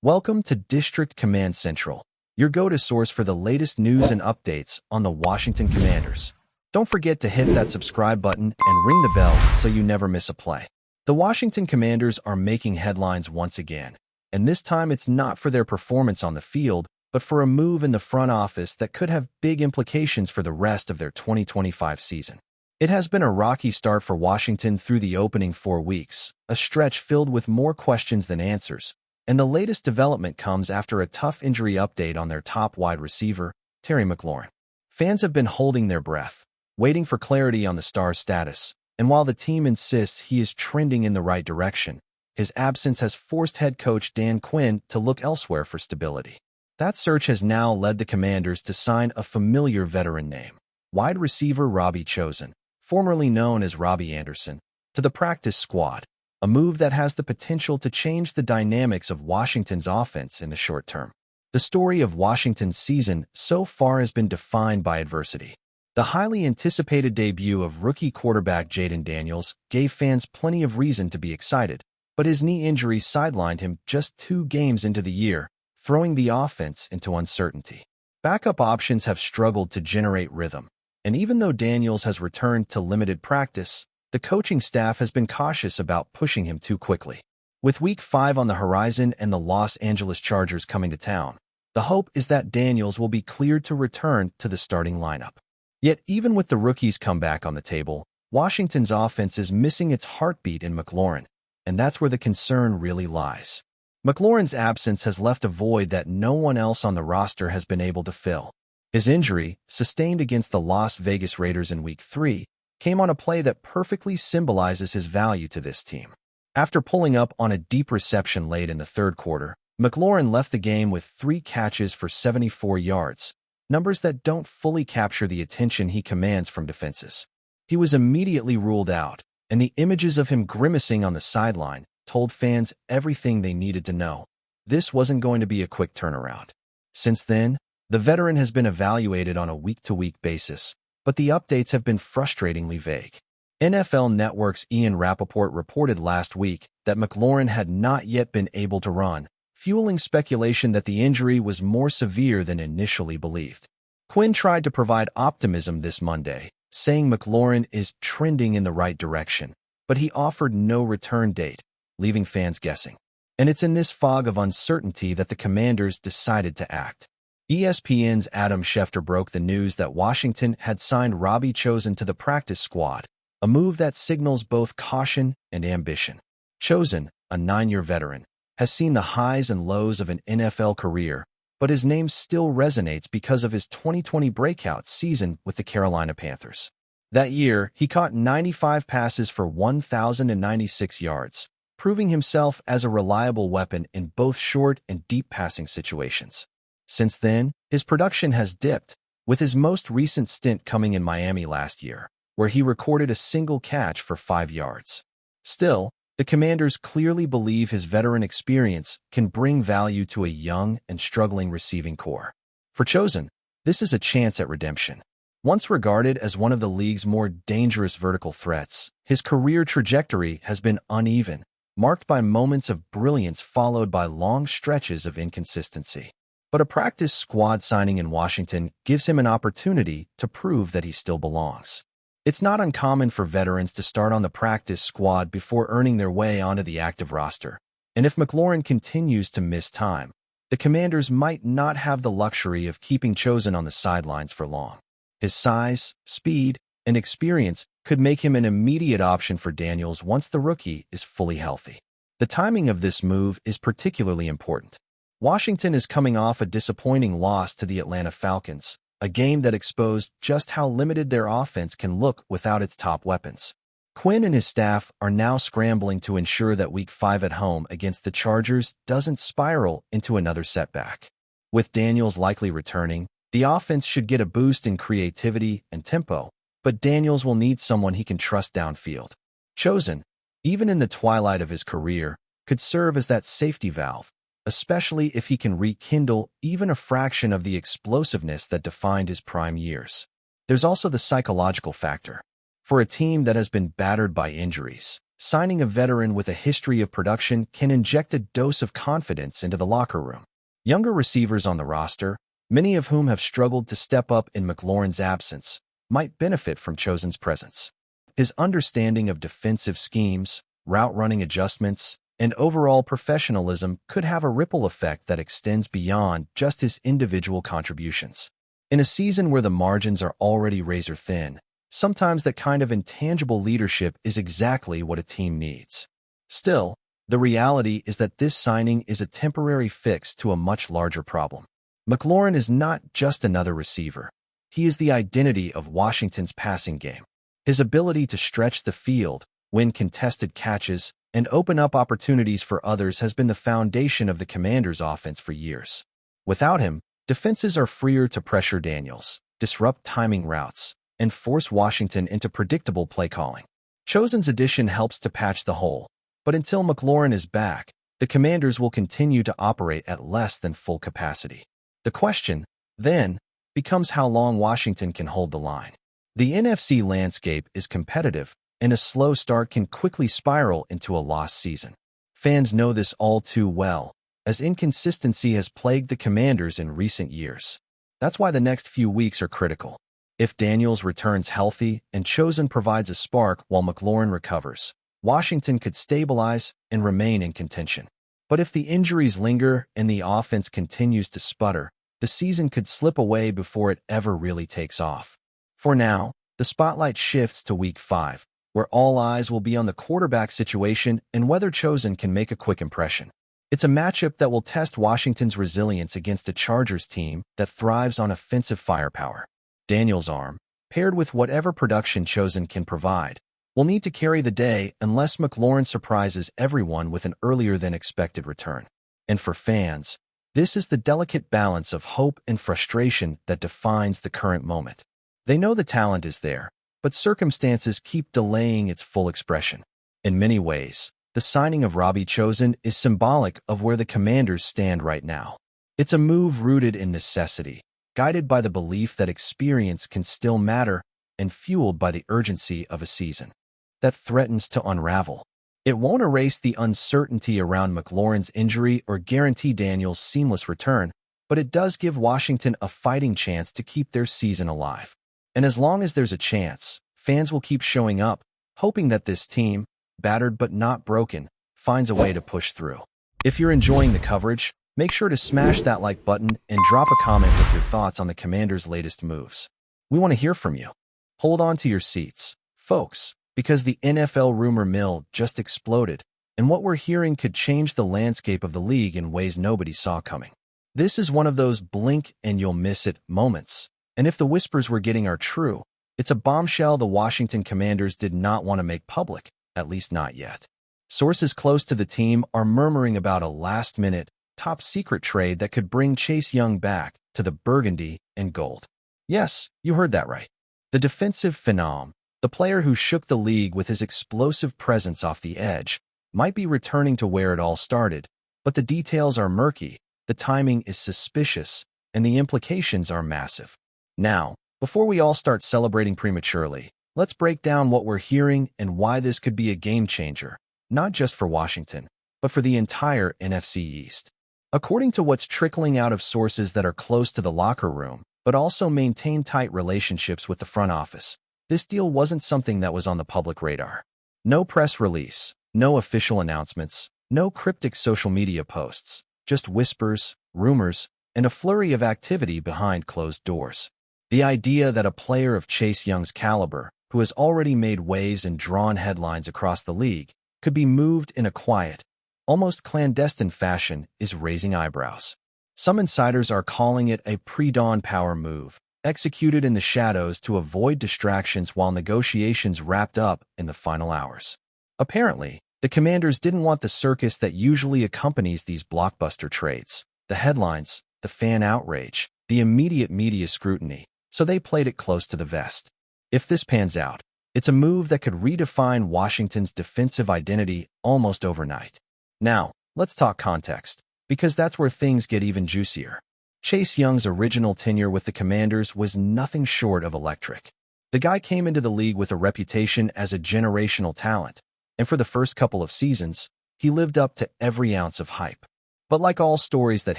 Welcome to District Command Central, your go-to source for the latest news and updates on the Washington Commanders. Don't forget to hit that subscribe button and ring the bell so you never miss a play. The Washington Commanders are making headlines once again, and this time it's not for their performance on the field, but for a move in the front office that could have big implications for the rest of their 2025 season. It has been a rocky start for Washington through the opening 4 weeks, a stretch filled with more questions than answers. And the latest development comes after a tough injury update on their top wide receiver, Terry McLaurin. Fans have been holding their breath, waiting for clarity on the star's status, and while the team insists he is trending in the right direction, his absence has forced head coach Dan Quinn to look elsewhere for stability. That search has now led the Commanders to sign a familiar veteran name, wide receiver Robbie Chosen, formerly known as Robbie Anderson, to the practice squad. A move that has the potential to change the dynamics of Washington's offense in the short term. The story of Washington's season so far has been defined by adversity. The highly anticipated debut of rookie quarterback Jayden Daniels gave fans plenty of reason to be excited, but his knee injury sidelined him just 2 games into the year, throwing the offense into uncertainty. Backup options have struggled to generate rhythm, and even though Daniels has returned to limited practice, the coaching staff has been cautious about pushing him too quickly. With Week 5 on the horizon and the Los Angeles Chargers coming to town, the hope is that Daniels will be cleared to return to the starting lineup. Yet even with the rookie's comeback on the table, Washington's offense is missing its heartbeat in McLaurin, and that's where the concern really lies. McLaurin's absence has left a void that no one else on the roster has been able to fill. His injury, sustained against the Las Vegas Raiders in Week 3, came on a play that perfectly symbolizes his value to this team. After pulling up on a deep reception late in the third quarter, McLaurin left the game with 3 catches for 74 yards, numbers that don't fully capture the attention he commands from defenses. He was immediately ruled out, and the images of him grimacing on the sideline told fans everything they needed to know. This wasn't going to be a quick turnaround. Since then, the veteran has been evaluated on a week-to-week basis, but the updates have been frustratingly vague. NFL Network's Ian Rappaport reported last week that McLaurin had not yet been able to run, fueling speculation that the injury was more severe than initially believed. Quinn tried to provide optimism this Monday, saying McLaurin is trending in the right direction, but he offered no return date, leaving fans guessing. And it's in this fog of uncertainty that the Commanders decided to act. ESPN's Adam Schefter broke the news that Washington had signed Robbie Chosen to the practice squad, a move that signals both caution and ambition. Chosen, a 9-year veteran, has seen the highs and lows of an NFL career, but his name still resonates because of his 2020 breakout season with the Carolina Panthers. That year, he caught 95 passes for 1,096 yards, proving himself as a reliable weapon in both short and deep passing situations. Since then, his production has dipped, with his most recent stint coming in Miami last year, where he recorded a single catch for 5 yards. Still, the Commanders clearly believe his veteran experience can bring value to a young and struggling receiving core. For Chosen, this is a chance at redemption. Once regarded as one of the league's more dangerous vertical threats, his career trajectory has been uneven, marked by moments of brilliance followed by long stretches of inconsistency. But a practice squad signing in Washington gives him an opportunity to prove that he still belongs. It's not uncommon for veterans to start on the practice squad before earning their way onto the active roster, and if McLaurin continues to miss time, the Commanders might not have the luxury of keeping Chosen on the sidelines for long. His size, speed, and experience could make him an immediate option for Daniels once the rookie is fully healthy. The timing of this move is particularly important. Washington is coming off a disappointing loss to the Atlanta Falcons, a game that exposed just how limited their offense can look without its top weapons. Quinn and his staff are now scrambling to ensure that Week 5 at home against the Chargers doesn't spiral into another setback. With Daniels likely returning, the offense should get a boost in creativity and tempo, but Daniels will need someone he can trust downfield. Chosen, even in the twilight of his career, could serve as that safety valve, especially if he can rekindle even a fraction of the explosiveness that defined his prime years. There's also the psychological factor. For a team that has been battered by injuries, Signing a veteran with a history of production can inject a dose of confidence into the locker room. Younger receivers on the roster, many of whom have struggled to step up in McLaurin's absence, might benefit from Chosen's presence. His understanding of defensive schemes, route running adjustments, and overall professionalism could have a ripple effect that extends beyond just his individual contributions. In a season where the margins are already razor-thin, sometimes that kind of intangible leadership is exactly what a team needs. Still, the reality is that this signing is a temporary fix to a much larger problem. McLaurin is not just another receiver. He is the identity of Washington's passing game. His ability to stretch the field, win contested catches, and open up opportunities for others has been the foundation of the Commanders' offense for years. Without him, defenses are freer to pressure Daniels, disrupt timing routes, and force Washington into predictable play calling. Chosen's addition helps to patch the hole, but until McLaurin is back, the Commanders will continue to operate at less than full capacity. The question, then, becomes how long Washington can hold the line. The NFC landscape is competitive, and a slow start can quickly spiral into a lost season. Fans know this all too well, as inconsistency has plagued the Commanders in recent years. That's why the next few weeks are critical. If Daniels returns healthy and Chosen provides a spark while McLaurin recovers, Washington could stabilize and remain in contention. But if the injuries linger and the offense continues to sputter, the season could slip away before it ever really takes off. For now, the spotlight shifts to Week 5, where all eyes will be on the quarterback situation and whether Chosen can make a quick impression. It's a matchup that will test Washington's resilience against a Chargers team that thrives on offensive firepower. Daniels' arm, paired with whatever production Chosen can provide, will need to carry the day unless McLaurin surprises everyone with an earlier-than-expected return. And for fans, this is the delicate balance of hope and frustration that defines the current moment. They know the talent is there, but circumstances keep delaying its full expression. In many ways, the signing of Robbie Chosen is symbolic of where the Commanders stand right now. It's a move rooted in necessity, guided by the belief that experience can still matter, and fueled by the urgency of a season that threatens to unravel. It won't erase the uncertainty around McLaurin's injury or guarantee Daniels' seamless return, but it does give Washington a fighting chance to keep their season alive. And as long as there's a chance, fans will keep showing up, hoping that this team, battered but not broken, finds a way to push through. If you're enjoying the coverage, make sure to smash that like button and drop a comment with your thoughts on the Commanders' latest moves. We want to hear from you. Hold on to your seats, folks, because the NFL rumor mill just exploded, and what we're hearing could change the landscape of the league in ways nobody saw coming. This is one of those blink and you'll miss it moments. And if the whispers we're getting are true, it's a bombshell the Washington Commanders did not want to make public, at least not yet. Sources close to the team are murmuring about a last-minute, top-secret trade that could bring Chase Young back to the burgundy and gold. Yes, you heard that right. The defensive phenom, the player who shook the league with his explosive presence off the edge, might be returning to where it all started, but the details are murky, the timing is suspicious, and the implications are massive. Now, before we all start celebrating prematurely, let's break down what we're hearing and why this could be a game-changer, not just for Washington, but for the entire NFC East. According to what's trickling out of sources that are close to the locker room, but also maintain tight relationships with the front office, this deal wasn't something that was on the public radar. No press release, no official announcements, no cryptic social media posts, just whispers, rumors, and a flurry of activity behind closed doors. The idea that a player of Chase Young's caliber, who has already made waves and drawn headlines across the league, could be moved in a quiet, almost clandestine fashion is raising eyebrows. Some insiders are calling it a pre-dawn power move, executed in the shadows to avoid distractions while negotiations wrapped up in the final hours. Apparently, the Commanders didn't want the circus that usually accompanies these blockbuster trades, the headlines, the fan outrage, the immediate media scrutiny, so they played it close to the vest. If this pans out, it's a move that could redefine Washington's defensive identity almost overnight. Now, let's talk context, because that's where things get even juicier. Chase Young's original tenure with the Commanders was nothing short of electric. The guy came into the league with a reputation as a generational talent, and for the first couple of seasons, he lived up to every ounce of hype. But like all stories that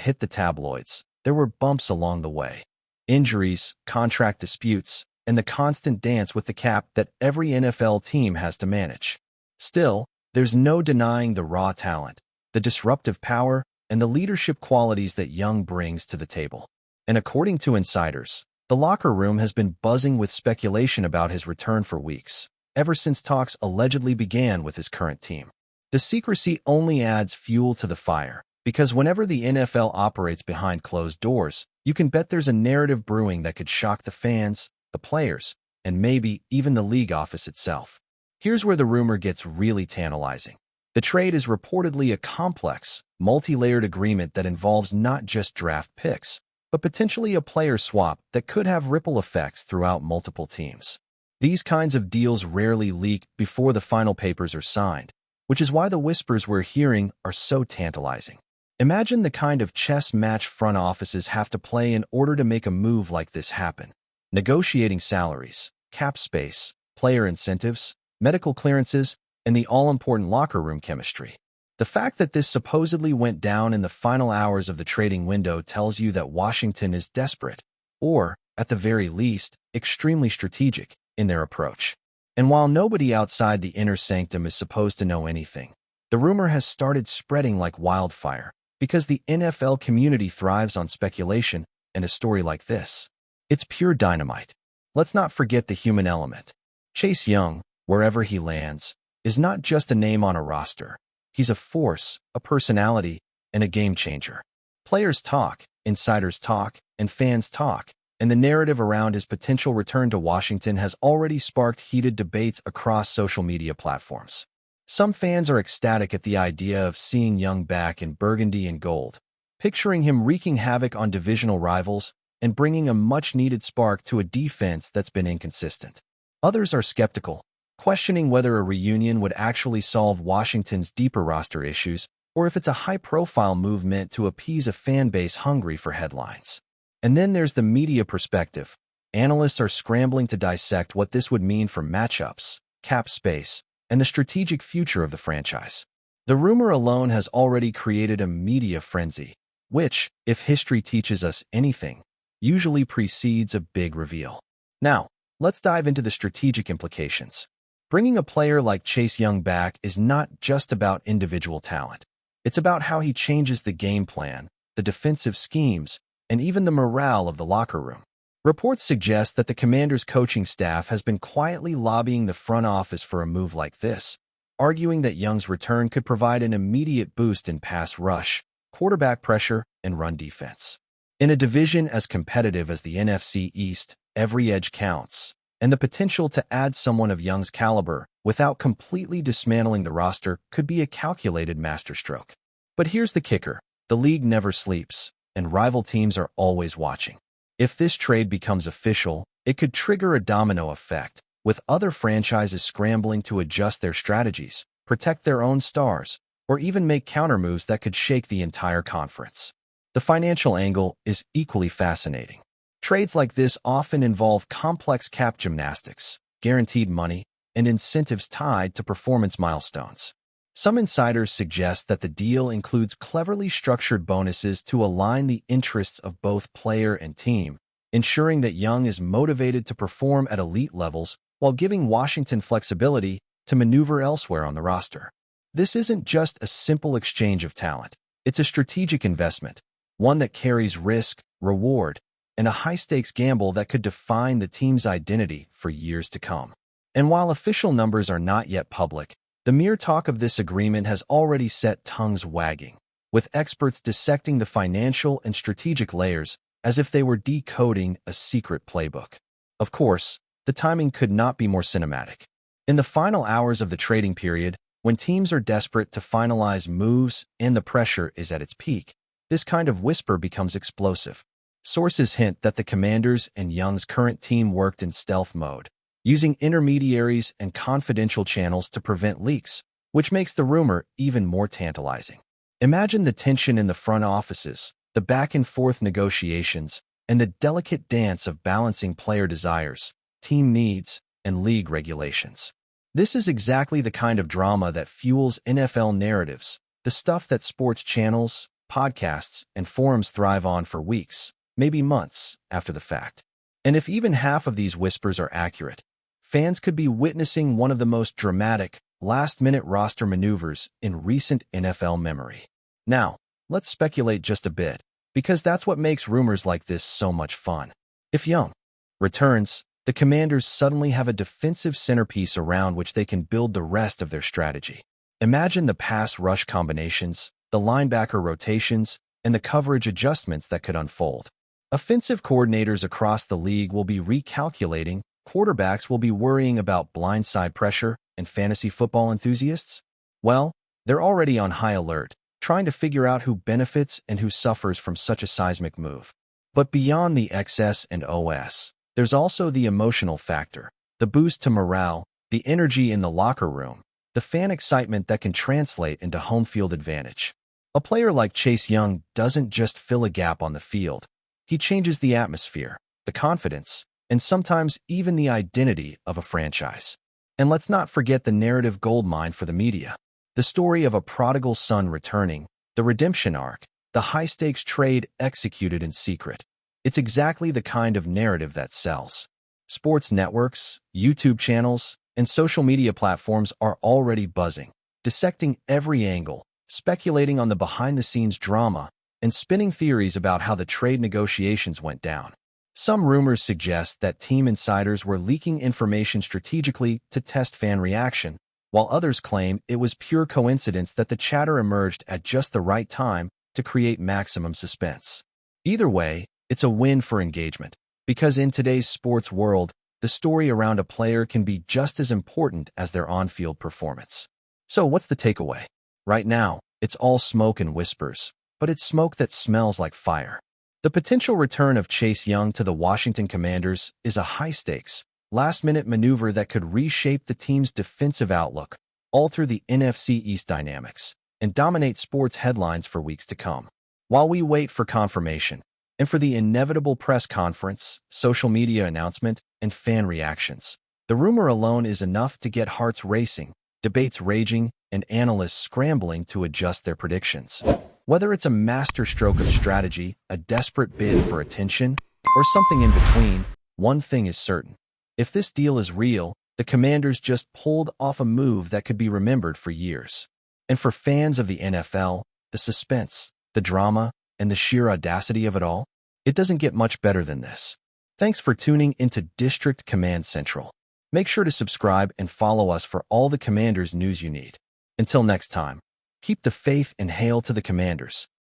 hit the tabloids, there were bumps along the way. Injuries, contract disputes, and the constant dance with the cap that every NFL team has to manage. Still, there's no denying the raw talent, the disruptive power, and the leadership qualities that Young brings to the table. And according to insiders, the locker room has been buzzing with speculation about his return for weeks, ever since talks allegedly began with his current team. The secrecy only adds fuel to the fire, because whenever the NFL operates behind closed doors, you can bet there's a narrative brewing that could shock the fans, the players, and maybe even the league office itself. Here's where the rumor gets really tantalizing. The trade is reportedly a complex, multi-layered agreement that involves not just draft picks, but potentially a player swap that could have ripple effects throughout multiple teams. These kinds of deals rarely leak before the final papers are signed, which is why the whispers we're hearing are so tantalizing. Imagine the kind of chess match front offices have to play in order to make a move like this happen. Negotiating salaries, cap space, player incentives, medical clearances, and the all-important locker room chemistry. The fact that this supposedly went down in the final hours of the trading window tells you that Washington is desperate, or, at the very least, extremely strategic in their approach. And while nobody outside the inner sanctum is supposed to know anything, the rumor has started spreading like wildfire because the NFL community thrives on speculation, and a story like this, it's pure dynamite. Let's not forget the human element. Chase Young, wherever he lands, is not just a name on a roster. He's a force, a personality, and a game changer. Players talk, insiders talk, and fans talk, and the narrative around his potential return to Washington has already sparked heated debates across social media platforms. Some fans are ecstatic at the idea of seeing Young back in burgundy and gold, picturing him wreaking havoc on divisional rivals and bringing a much-needed spark to a defense that's been inconsistent. Others are skeptical, questioning whether a reunion would actually solve Washington's deeper roster issues or if it's a high-profile move meant to appease a fan base hungry for headlines. And then there's the media perspective. Analysts are scrambling to dissect what this would mean for matchups, cap space, and the strategic future of the franchise. The rumor alone has already created a media frenzy, which, if history teaches us anything, usually precedes a big reveal. Now, let's dive into the strategic implications. Bringing a player like Chase Young back is not just about individual talent. It's about how he changes the game plan, the defensive schemes, and even the morale of the locker room. Reports suggest that the Commanders' coaching staff has been quietly lobbying the front office for a move like this, arguing that Young's return could provide an immediate boost in pass rush, quarterback pressure, and run defense. In a division as competitive as the NFC East, every edge counts, and the potential to add someone of Young's caliber without completely dismantling the roster could be a calculated masterstroke. But here's the kicker. The league never sleeps, and rival teams are always watching. If this trade becomes official, it could trigger a domino effect, with other franchises scrambling to adjust their strategies, protect their own stars, or even make countermoves that could shake the entire conference. The financial angle is equally fascinating. Trades like this often involve complex cap gymnastics, guaranteed money, and incentives tied to performance milestones. Some insiders suggest that the deal includes cleverly structured bonuses to align the interests of both player and team, ensuring that Young is motivated to perform at elite levels while giving Washington flexibility to maneuver elsewhere on the roster. This isn't just a simple exchange of talent. It's a strategic investment, one that carries risk, reward, and a high-stakes gamble that could define the team's identity for years to come. And while official numbers are not yet public, the mere talk of this agreement has already set tongues wagging, with experts dissecting the financial and strategic layers as if they were decoding a secret playbook. Of course, the timing could not be more cinematic. In the final hours of the trading period, when teams are desperate to finalize moves and the pressure is at its peak, this kind of whisper becomes explosive. Sources hint that the Commanders and Young's current team worked in stealth mode, using intermediaries and confidential channels to prevent leaks, which makes the rumor even more tantalizing. Imagine the tension in the front offices, the back-and-forth negotiations, and the delicate dance of balancing player desires, team needs, and league regulations. This is exactly the kind of drama that fuels NFL narratives, the stuff that sports channels, podcasts, and forums thrive on for weeks, maybe months, after the fact. And if even half of these whispers are accurate, fans could be witnessing one of the most dramatic, last-minute roster maneuvers in recent NFL memory. Now, let's speculate just a bit, because that's what makes rumors like this so much fun. If Young returns, the Commanders suddenly have a defensive centerpiece around which they can build the rest of their strategy. Imagine the pass-rush combinations, the linebacker rotations, and the coverage adjustments that could unfold. Offensive coordinators across the league will be recalculating, quarterbacks will be worrying about blindside pressure, and fantasy football enthusiasts? Well, they're already on high alert, trying to figure out who benefits and who suffers from such a seismic move. But beyond the XS and OS, there's also the emotional factor, the boost to morale, the energy in the locker room, the fan excitement that can translate into home field advantage. A player like Chase Young doesn't just fill a gap on the field. He changes the atmosphere, the confidence, and sometimes even the identity of a franchise. And let's not forget the narrative goldmine for the media. The story of a prodigal son returning, the redemption arc, the high-stakes trade executed in secret. It's exactly the kind of narrative that sells. Sports networks, YouTube channels, and social media platforms are already buzzing, dissecting every angle, speculating on the behind-the-scenes drama, and spinning theories about how the trade negotiations went down. Some rumors suggest that team insiders were leaking information strategically to test fan reaction, while others claim it was pure coincidence that the chatter emerged at just the right time to create maximum suspense. Either way, it's a win for engagement, because in today's sports world, the story around a player can be just as important as their on-field performance. So what's the takeaway? Right now, it's all smoke and whispers, but it's smoke that smells like fire. The potential return of Chase Young to the Washington Commanders is a high-stakes, last-minute maneuver that could reshape the team's defensive outlook, alter the NFC East dynamics, and dominate sports headlines for weeks to come. While we wait for confirmation, and for the inevitable press conference, social media announcement, and fan reactions, the rumor alone is enough to get hearts racing, debates raging, and analysts scrambling to adjust their predictions. Whether it's a masterstroke of strategy, a desperate bid for attention, or something in between, one thing is certain. If this deal is real, the Commanders just pulled off a move that could be remembered for years. And for fans of the NFL, the suspense, the drama, and the sheer audacity of it all, it doesn't get much better than this. Thanks for tuning into District Command Central. Make sure to subscribe and follow us for all the Commanders news you need. Until next time, keep the faith and hail to the Commanders.